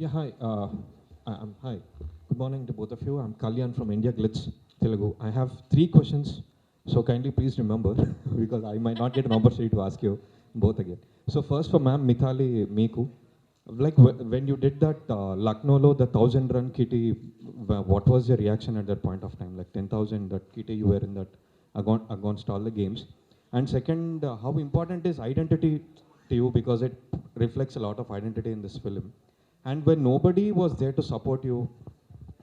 Yeah, hi. Hi. Good morning to both of you. I'm Kalyan from India Glitz, Telugu. I have 3 questions, so kindly please remember because I might not get an opportunity to ask you both again. So first for ma'am Mithali Meeku, like when you did that Lucknow lo the 1,000 run kitty, what was your reaction at that point of time? Like 10,000 that kitty you were in that against all the games. And second, how important is identity to you because it reflects a lot of identity in this film. And when nobody was there to support you,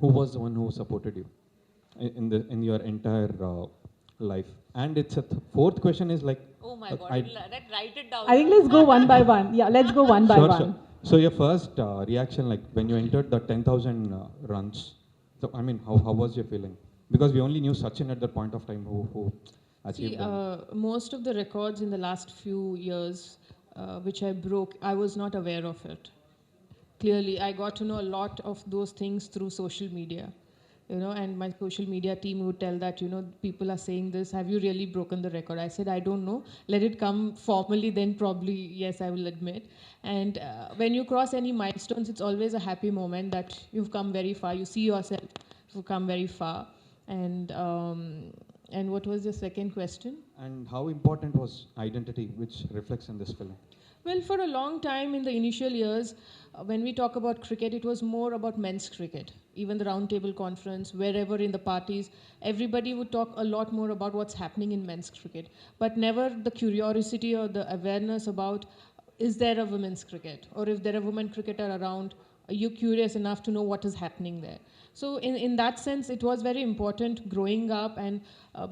who was the one who supported you in your entire life? And it's a fourth question is like. Oh my God, write it down. I think let's go one by one. Yeah, let's go one by Sure, one. sure. So your first reaction, like when you entered the 10,000 runs, so I mean, how was your feeling? Because we only knew Sachin at that point of time who achieved them. Most of the records in the last few years, which I broke, I was not aware of it. Clearly, I got to know a lot of those things through social media. And my social media team would tell that, people are saying this, have you really broken the record? I said, I don't know. Let it come formally, then probably, yes, I will admit. And when you cross any milestones, it's always a happy moment that you've come very far. You see yourself, you've come very far. And what was the second question? And how important was identity, which reflects in this film? Well, for a long time in the initial years, when we talk about cricket, it was more about men's cricket. Even the roundtable conference, wherever in the parties, everybody would talk a lot more about what's happening in men's cricket. But never the curiosity or the awareness about, is there a women's cricket? Or if there are women cricketer around, are you curious enough to know what is happening there? So in that sense, it was very important growing up and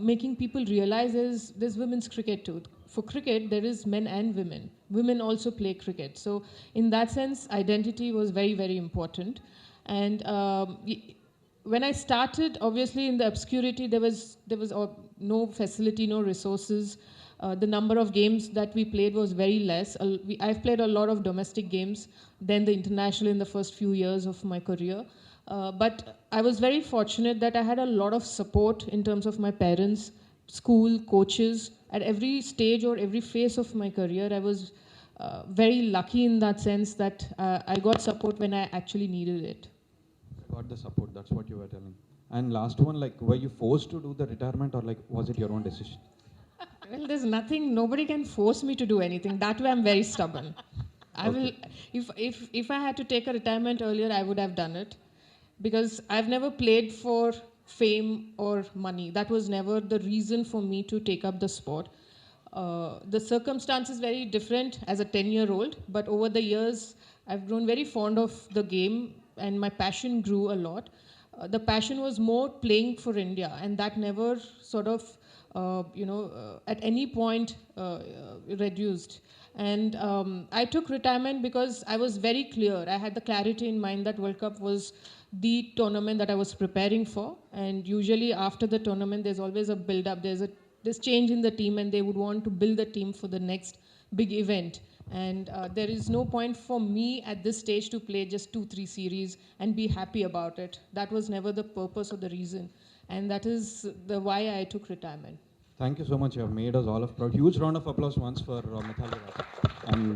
making people realize there's women's cricket too. For cricket, there is men and women. Women also play cricket. So in that sense, identity was very, very important. And when I started, obviously in the obscurity, there was no facility, no resources. The number of games that we played was very less. I've played a lot of domestic games, then the international in the first few years of my career. But I was very fortunate that I had a lot of support in terms of my parents, school, coaches. At every stage or every phase of my career, I was very lucky in that sense that I got support when I actually needed it. Got the support, that's what you were telling. And last one, like, were you forced to do the retirement or like, was it your own decision? Well, there's nothing, nobody can force me to do anything. That way I'm very stubborn. I will, if I had to take a retirement earlier, I would have done it. Because I've never played for fame or money. That was never the reason for me to take up the sport. The circumstance is very different as a 10-year-old, but over the years, I've grown very fond of the game and my passion grew a lot. The passion was more playing for India, and that never sort of, at any point reduced. And I took retirement because I was very clear. I had the clarity in mind that World Cup was the tournament that I was preparing for. And usually after the tournament, there's always a build-up. There's change in the team, and they would want to build the team for the next big event. And there is no point for me at this stage to play just 2-3 series and be happy about it. That was never the purpose or the reason. And that is the why I took retirement. Thank you so much. You have made us all of proud. Huge round of applause once for Mithali Raj. And